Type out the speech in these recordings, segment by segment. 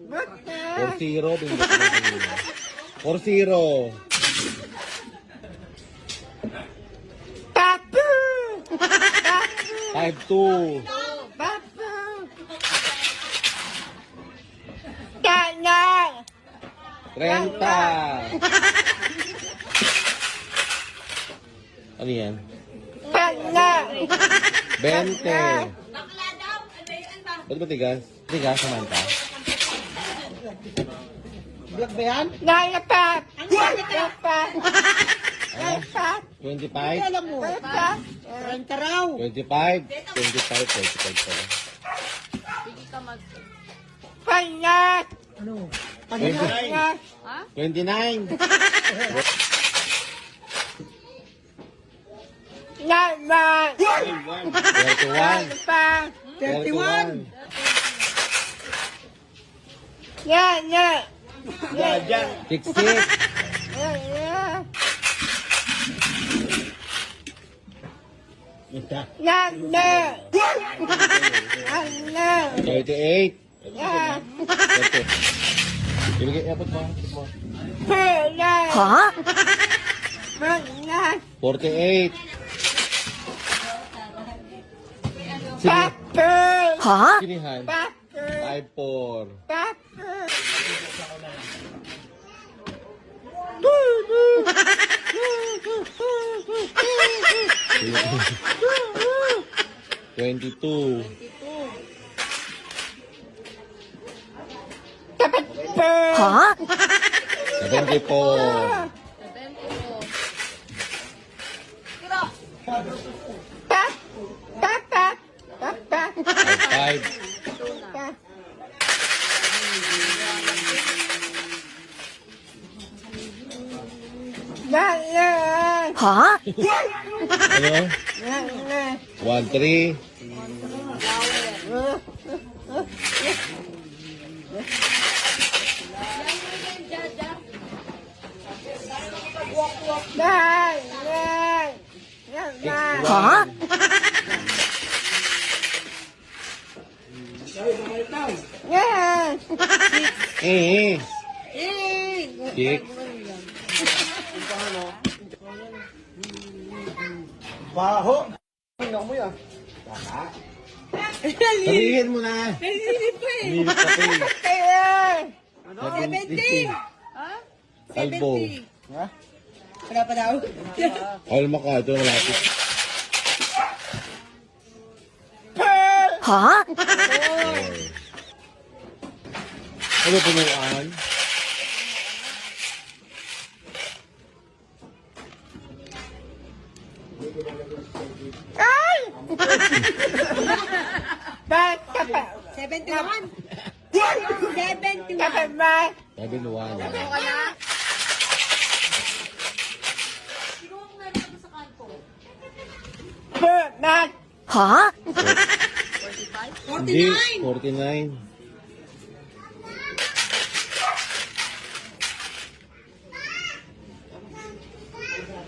4-0. 4-0. Papu! 5-2. Papu! Tanang! 30. Ano yan? Tanang! 20. Ba't ba tigas? Tigas, Samantha? Black ba yan? Nalapat! Nalapat! Nalapat! 25? Alam mo. Nalapat! 30 raw. 25? 25 pala. Panat! Ano? panat! 29. Naman! 31. Nalapat! 31. Yana! Jaja. 66. Yana! Yana! Yana! 38. Yana! Ibigay, abot mo. Pera! Ha? Panat! 48. Papu! Ha? Sinihan. Papu! 5-4. Papu! 22. Dapat po! Ha? 74. Pap! Papa! Papa! 5. Lala! Ha? Ano? Lala! 1-3. Lala! Lala! Ha? Yes! Eh. Eh! 6. Baho. Tingnan mo yan. Sabihin mo na. Umilit ka pa eh. Kaya! 17. Kalbo. Ha? Wala pa daw. Alma ka. Ito malapit. Ha? Ano punuan? Ay! Ba't ka pa? 71. Ka pa ba? 7-1. Ba't? Ha? Hindi. 49.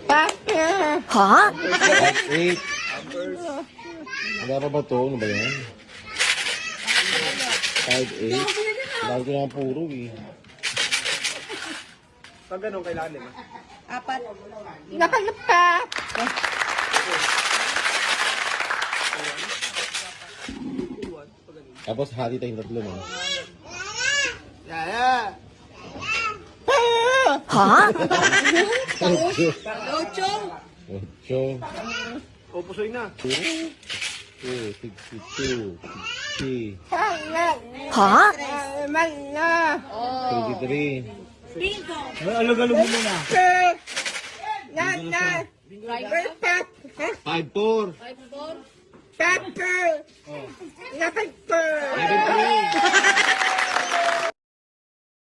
Papa! Ha? 8. Wala pa ba ito? Ano ba yan? 5-8. Wala ko lang puro eh. Pag ganun, kailangan din. Apat. Nakalapa! Tapos hati tayong tatlo mo. Yaya. Ha? 8. 8. O, pusoy na. 62. 60. Ha? Naman na! 33. Alog-alog mo muna. Nana! 5-4. Papa! Dapat po! 7-3.